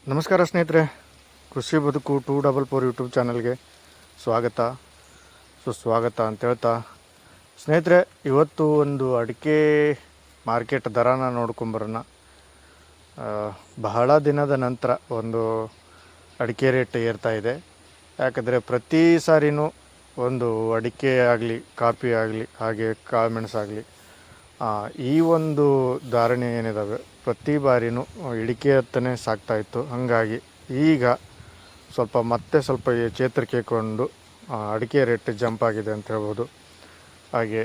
ನಮಸ್ಕಾರ ಸ್ನೇಹಿತರೆ, ಕೃಷಿ ಬದುಕು 244 ಯೂಟ್ಯೂಬ್ ಚಾನಲ್ಗೆ ಸ್ವಾಗತ ಸುಸ್ವಾಗತ ಅಂತ ಹೇಳ್ತಾ, ಸ್ನೇಹಿತರೆ ಇವತ್ತು ಒಂದು ಅಡಿಕೆ ಮಾರ್ಕೆಟ್ ದರನ ನೋಡ್ಕೊಂಬರೋಣ. ಬಹಳ ದಿನದ ನಂತರ ಒಂದು ಅಡಿಕೆ ರೇಟ್ ಏರ್ತಾ ಇದೆ. ಯಾಕಂದರೆ ಪ್ರತಿ ಸಾರಿನೂ ಒಂದು ಅಡಿಕೆ ಆಗಲಿ, ಕಾಫಿ ಆಗಲಿ, ಹಾಗೆ ಕಾಳುಮೆಣಸಾಗಲಿ, ಈ ಒಂದು ಧಾರಣೆ ಏನಿದ್ದಾವೆ ಪ್ರತಿ ಬಾರಿನೂ ಇಳಿಕೆ ಹತ್ತನೇ ಸಾಗ್ತಾಯಿತ್ತು. ಹಾಗಾಗಿ ಈಗ ಸ್ವಲ್ಪ ಚೇತರಿಕೆಗೊಂಡು ಅಡಿಕೆ ರೇಟ್ ಜಂಪ್ ಆಗಿದೆ ಅಂತ ಹೇಳ್ಬೋದು. ಹಾಗೆ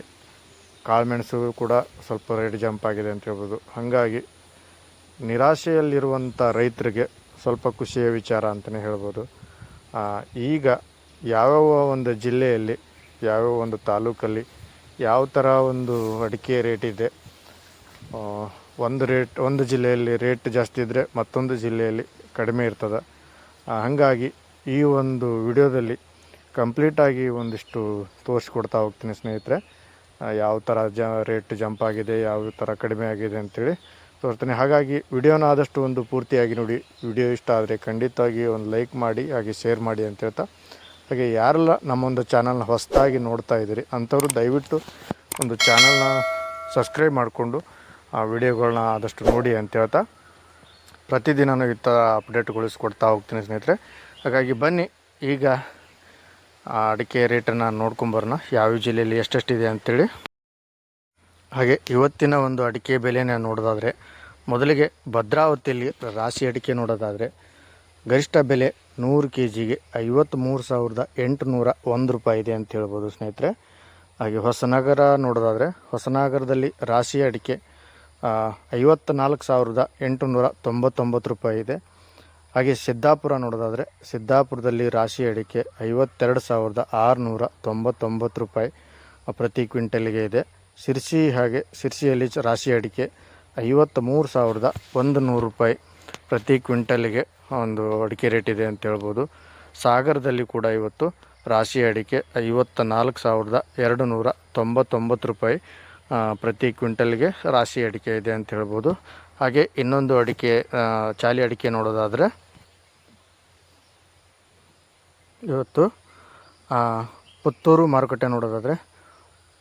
ಕಾಳುಮೆಣಸು ಕೂಡ ಸ್ವಲ್ಪ ರೇಟ್ ಜಂಪ್ ಆಗಿದೆ ಅಂತ ಹೇಳ್ಬೋದು. ಹಾಗಾಗಿ ನಿರಾಶೆಯಲ್ಲಿರುವಂಥ ರೈತರಿಗೆ ಸ್ವಲ್ಪ ಖುಷಿಯ ವಿಚಾರ ಅಂತಲೇ ಹೇಳ್ಬೋದು. ಈಗ ಯಾವ್ಯಾವ ಒಂದು ಜಿಲ್ಲೆಯಲ್ಲಿ, ಯಾವ್ಯಾವ ಒಂದು ತಾಲೂಕಲ್ಲಿ ಯಾವ ಥರ ಒಂದು ಅಡಿಕೆ ರೇಟ್ ಇದೆ, ಒಂದು ಜಿಲ್ಲೆಯಲ್ಲಿ ರೇಟ್ ಜಾಸ್ತಿ ಇದ್ದರೆ ಮತ್ತೊಂದು ಜಿಲ್ಲೆಯಲ್ಲಿ ಕಡಿಮೆ ಇರ್ತದೆ. ಹಾಗಾಗಿ ಈ ಒಂದು ವಿಡಿಯೋದಲ್ಲಿ ಕಂಪ್ಲೀಟಾಗಿ ಒಂದಿಷ್ಟು ತೋರಿಸ್ಕೊಡ್ತಾ ಹೋಗ್ತೀನಿ ಸ್ನೇಹಿತರೆ. ಯಾವ ಥರ ರೇಟ್ ಜಂಪ್ ಆಗಿದೆ, ಯಾವ ಥರ ಕಡಿಮೆ ಆಗಿದೆ ಅಂಥೇಳಿ ತೋರಿಸ್ತೀನಿ. ಹಾಗಾಗಿ ವಿಡಿಯೋನ ಆದಷ್ಟು ಒಂದು ಪೂರ್ತಿಯಾಗಿ ನೋಡಿ. ವಿಡಿಯೋ ಇಷ್ಟ ಆದರೆ ಖಂಡಿತವಾಗಿ ಒಂದು ಲೈಕ್ ಮಾಡಿ, ಹಾಗೆ ಶೇರ್ ಮಾಡಿ ಅಂತ ಹೇಳ್ತಾ, ಹಾಗೆ ಯಾರೆಲ್ಲ ನಮ್ಮೊಂದು ಚಾನಲ್ನ ಹೊಸದಾಗಿ ನೋಡ್ತಾ ಇದ್ದೀರಿ ಅಂಥವ್ರು ದಯವಿಟ್ಟು ಒಂದು ಚಾನಲ್ನ ಸಬ್ಸ್ಕ್ರೈಬ್ ಮಾಡಿಕೊಂಡು ಆ ವಿಡಿಯೋಗಳನ್ನ ಆದಷ್ಟು ನೋಡಿ ಅಂತ ಹೇಳ್ತಾ, ಪ್ರತಿದಿನವೂ ಈ ಥರ ಅಪ್ಡೇಟ್ಗೊಳಿಸ್ಕೊಡ್ತಾ ಹೋಗ್ತೀನಿ ಸ್ನೇಹಿತರೆ. ಹಾಗಾಗಿ ಬನ್ನಿ ಈಗ ಅಡಿಕೆ ರೇಟನ್ನು ನೋಡ್ಕೊಂಬರೋಣ, ಯಾವ ಜಿಲ್ಲೆಯಲ್ಲಿ ಎಷ್ಟೆಷ್ಟಿದೆ ಅಂಥೇಳಿ. ಹಾಗೆ ಇವತ್ತಿನ ಒಂದು ಅಡಿಕೆ ಬೆಲೆನ ನೋಡೋದಾದರೆ, ಮೊದಲಿಗೆ ಭದ್ರಾವತಿಯಲ್ಲಿ ರಾಶಿ ಅಡಿಕೆ ನೋಡೋದಾದರೆ ಗರಿಷ್ಠ ಬೆಲೆ 100 kgಗೆ 53,801 ರೂಪಾಯಿ ಇದೆ ಅಂತ ಹೇಳ್ಬೋದು ಸ್ನೇಹಿತರೆ. ಹಾಗೆ ಹೊಸನಗರ ನೋಡೋದಾದರೆ, ಹೊಸನಗರದಲ್ಲಿ ರಾಶಿ ಅಡಿಕೆ 54,899 ರೂಪಾಯಿ ಇದೆ. ಹಾಗೆ ಸಿದ್ದಾಪುರ ನೋಡೋದಾದರೆ, ಸಿದ್ದಾಪುರದಲ್ಲಿ ರಾಶಿ ಅಡಿಕೆ 52,699 ರೂಪಾಯಿ ಪ್ರತಿ ಕ್ವಿಂಟಲ್ಗೆ ಇದೆ. ಸಿರ್ಸಿಯಲ್ಲಿ ರಾಶಿ ಅಡಿಕೆ 53,100 ರೂಪಾಯಿ ಪ್ರತಿ ಕ್ವಿಂಟಲ್ಗೆ ಒಂದು ಅಡಿಕೆ ರೇಟ್ ಇದೆ ಅಂತ ಹೇಳ್ಬೋದು. ಸಾಗರದಲ್ಲಿ ಕೂಡ ಇವತ್ತು ರಾಶಿ ಅಡಿಕೆ 54,299 ರೂಪಾಯಿ ಪ್ರತಿ ಕ್ವಿಂಟಲ್ಗೆ ರಾಶಿ ಅಡಿಕೆ ಇದೆ ಅಂತ ಹೇಳ್ಬೋದು. ಹಾಗೆ ಇನ್ನೊಂದು ಅಡಿಕೆ, ಚಾಲಿ ಅಡಿಕೆ ನೋಡೋದಾದರೆ, ಇವತ್ತು ಪುತ್ತೂರು ಮಾರುಕಟ್ಟೆ ನೋಡೋದಾದರೆ,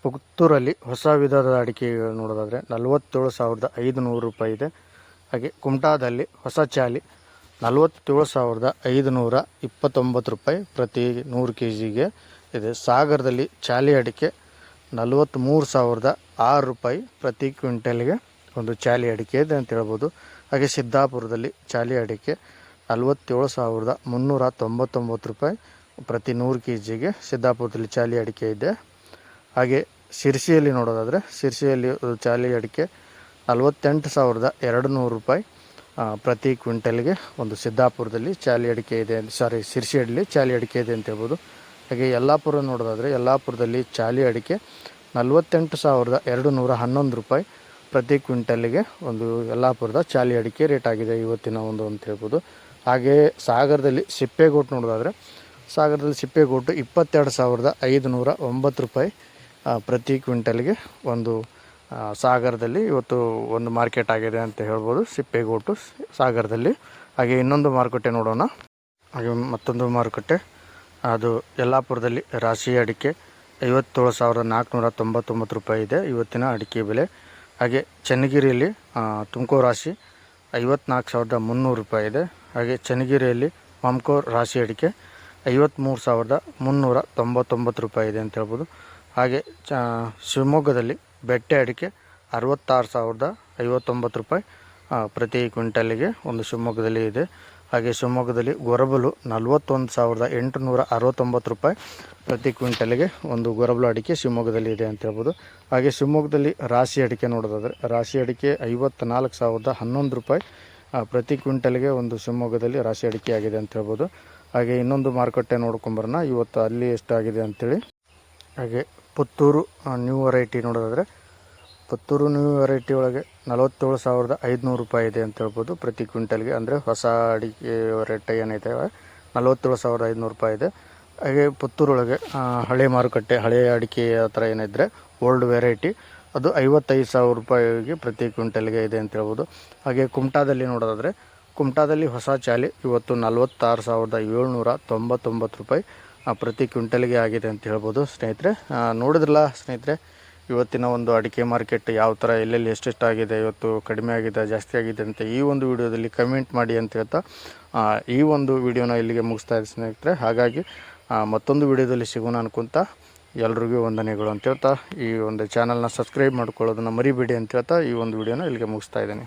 ಪುತ್ತೂರಲ್ಲಿ ಹೊಸ ವಿಧದ ಅಡಿಕೆ ನೋಡೋದಾದರೆ 47,500 ರೂಪಾಯಿ ಇದೆ. ಹಾಗೆ ಕುಮಟಾದಲ್ಲಿ ಹೊಸ ಚಾಲಿ 47,529 ರೂಪಾಯಿ ಪ್ರತಿ 100 kgಗೆ ಇದೆ. ಸಾಗರದಲ್ಲಿ ಚಾಲಿ ಅಡಿಕೆ 43,006 ರೂಪಾಯಿ ಪ್ರತಿ ಕ್ವಿಂಟಲ್ಗೆ ಒಂದು ಚಾಲಿ ಅಡಿಕೆ ಇದೆ ಅಂತ ಹೇಳ್ಬೋದು. ಹಾಗೆ ಸಿದ್ದಾಪುರದಲ್ಲಿ ಚಾಲಿ ಅಡಿಕೆ 47,399 ರೂಪಾಯಿ ಪ್ರತಿ 100 kgಗೆ ಸಿದ್ದಾಪುರದಲ್ಲಿ ಚಾಲಿ ಅಡಿಕೆ ಇದೆ. ಹಾಗೆ ಸಿರ್ಸಿಯಲ್ಲಿ ನೋಡೋದಾದರೆ, ಸಿರ್ಸಿಯಲ್ಲಿ ಚಾಲಿ ಅಡಿಕೆ 48,200 ರೂಪಾಯಿ ಪ್ರತಿ ಕ್ವಿಂಟಲ್ಗೆ ಒಂದು ಸಿದ್ದಾಪುರದಲ್ಲಿ ಚಾಲಿ ಅಡಿಕೆ ಇದೆ, ಸಿರ್ಸಿಯಲ್ಲಿ ಚಾಲಿ ಅಡಿಕೆ ಇದೆ ಅಂತ ಹೇಳ್ಬೋದು. ಹಾಗೆ ಯಲ್ಲಾಪುರ ನೋಡೋದಾದರೆ, ಯಲ್ಲಾಪುರದಲ್ಲಿ ಚಾಲಿ ಅಡಿಕೆ 48,211 ರೂಪಾಯಿ ಪ್ರತಿ ಕ್ವಿಂಟಲ್ಗೆ ಒಂದು ಯಲ್ಲಾಪುರದ ಚಾಲಿ ಅಡಿಕೆ ರೇಟ್ ಆಗಿದೆ ಇವತ್ತಿನ ಒಂದು ಅಂತ ಹೇಳ್ಬೋದು. ಹಾಗೆ ಸಾಗರದಲ್ಲಿ ಸಿಪ್ಪೆಗೋಟು ನೋಡೋದಾದರೆ, ಸಾಗರದಲ್ಲಿ ಸಿಪ್ಪೆಗೋಟು 22,509 ರೂಪಾಯಿ ಪ್ರತಿ ಕ್ವಿಂಟಲ್ಗೆ ಒಂದು ಸಾಗರದಲ್ಲಿ ಇವತ್ತು ಒಂದು ಮಾರ್ಕೆಟ್ ಆಗಿದೆ ಅಂತ ಹೇಳ್ಬೋದು, ಸಿಪ್ಪೆಗೋಟು ಸಾಗರದಲ್ಲಿ. ಹಾಗೆ ಇನ್ನೊಂದು ಮಾರುಕಟ್ಟೆ ನೋಡೋಣ. ಹಾಗೆ ಮತ್ತೊಂದು ಮಾರುಕಟ್ಟೆ, ಅದು ಯಲ್ಲಾಪುರದಲ್ಲಿ ರಾಶಿ ಅಡಿಕೆ 57,499 ರೂಪಾಯಿ ಇದೆ ಇವತ್ತಿನ ಅಡಿಕೆ ಬೆಲೆ. ಹಾಗೆ ಚನ್ನಗಿರಿಯಲ್ಲಿ ತುಮಕೂರು ರಾಶಿ 54,300 ರೂಪಾಯಿ ಇದೆ. ಹಾಗೆ ಚನ್ನಗಿರಿಯಲ್ಲಿ ಮಮ್ಕೋರ್ ರಾಶಿ ಅಡಿಕೆ 53,399 ರೂಪಾಯಿ ಇದೆ ಅಂತ ಹೇಳ್ಬೋದು. ಹಾಗೆ ಶಿವಮೊಗ್ಗದಲ್ಲಿ ಬೆಟ್ಟೆ ಅಡಿಕೆ 66,059 ರೂಪಾಯಿ ಪ್ರತಿ ಕ್ವಿಂಟಲ್ಗೆ ಒಂದು ಶಿವಮೊಗ್ಗದಲ್ಲಿ ಇದೆ. ಹಾಗೆ ಶಿವಮೊಗ್ಗದಲ್ಲಿ ಗೊರಬಲು 41,869 ರೂಪಾಯಿ ಪ್ರತಿ ಕ್ವಿಂಟಲ್ಗೆ ಒಂದು ಗೊರಬಲು ಅಡಿಕೆ ಶಿವಮೊಗ್ಗದಲ್ಲಿ ಇದೆ ಅಂತ ಹೇಳ್ಬೋದು. ಹಾಗೆ ಶಿವಮೊಗ್ಗದಲ್ಲಿ ರಾಶಿ ಅಡಿಕೆ ನೋಡೋದಾದರೆ, ರಾಶಿ ಅಡಿಕೆ 54,011 ರೂಪಾಯಿ ಪ್ರತಿ ಕ್ವಿಂಟಲ್ಗೆ ಒಂದು ಶಿವಮೊಗ್ಗದಲ್ಲಿ ರಾಶಿ ಅಡಿಕೆ ಆಗಿದೆ ಅಂತ ಹೇಳ್ಬೋದು. ಹಾಗೆ ಇನ್ನೊಂದು ಮಾರುಕಟ್ಟೆ ನೋಡ್ಕೊಂಬರೋಣ ಇವತ್ತು ಅಲ್ಲಿ ಎಷ್ಟಾಗಿದೆ ಅಂಥೇಳಿ. ಹಾಗೆ ಪುತ್ತೂರು ನ್ಯೂ ವೆರೈಟಿ ನೋಡೋದಾದರೆ, ಪುತ್ತೂರು ನ್ಯೂ ವೆರೈಟಿ ಒಳಗೆ 47,500 ರೂಪಾಯಿ ಇದೆ ಅಂತ ಹೇಳ್ಬೋದು ಪ್ರತಿ ಕ್ವಿಂಟಲ್ಗೆ. ಅಂದರೆ ಹೊಸ ಅಡಿಕೆ ರೇಟ್ ಏನಿದೆ 47,500 ರೂಪಾಯಿ ಇದೆ. ಹಾಗೆ ಪುತ್ತೂರೊಳಗೆ ಹಳೆ ಮಾರುಕಟ್ಟೆ, ಹಳೆಯ ಅಡಿಕೆ ಆ ಥರ ಏನಿದ್ರೆ ಓಲ್ಡ್ ವೆರೈಟಿ ಅದು 55,000 ರೂಪಾಯಿಗೆ ಪ್ರತಿ ಕ್ವಿಂಟಲ್ಗೆ ಇದೆ ಅಂತ ಹೇಳ್ಬೋದು. ಹಾಗೆ ಕುಮಟಾದಲ್ಲಿ ನೋಡೋದಾದರೆ ಕುಮಟಾದಲ್ಲಿ ಹೊಸ ಚಾಲಿ ಇವತ್ತು 46,799 ರೂಪಾಯಿ ಪ್ರತಿ ಕ್ವಿಂಟಲ್ಗೆ ಆಗಿದೆ ಅಂತ ಹೇಳ್ಬೋದು ಸ್ನೇಹಿತರೆ. ನೋಡಿದ್ರಲ್ಲ ಸ್ನೇಹಿತರೆ, ಇವತ್ತಿನ ಒಂದು ಅಡಿಕೆ ಮಾರ್ಕೆಟ್ ಯಾವ ಥರ ಎಲ್ಲೆಲ್ಲಿ ಎಷ್ಟೆಷ್ಟು ಆಗಿದೆ, ಇವತ್ತು ಕಡಿಮೆ ಆಗಿದೆ ಜಾಸ್ತಿ ಆಗಿದೆ ಅಂತ ಈ ಒಂದು ವಿಡಿಯೋದಲ್ಲಿ ಕಮೆಂಟ್ ಮಾಡಿ ಅಂತ ಹೇಳ್ತಾ ಈ ಒಂದು ವಿಡಿಯೋನ ಇಲ್ಲಿಗೆ ಮುಗಿಸ್ತಾ ಇದ್ದೀನಿ ಸ್ನೇಹಿತರೆ. ಹಾಗಾಗಿ ಮತ್ತೊಂದು ವಿಡಿಯೋದಲ್ಲಿ ಸಿಗೋಣ ಅನ್ಕೊಂತ ಎಲ್ರಿಗೂ ವಂದನೆಗಳು ಅಂತ ಹೇಳ್ತಾ ಈ ಒಂದು ಚಾನಲ್ನ ಸಬ್ಸ್ಕ್ರೈಬ್ ಮಾಡ್ಕೊಳ್ಳೋದನ್ನು ಮರಿಬೇಡಿ ಅಂತ ಹೇಳ್ತಾ ಈ ಒಂದು ವಿಡಿಯೋನ ಇಲ್ಲಿಗೆ ಮುಗಿಸ್ತಾ ಇದ್ದೀನಿ.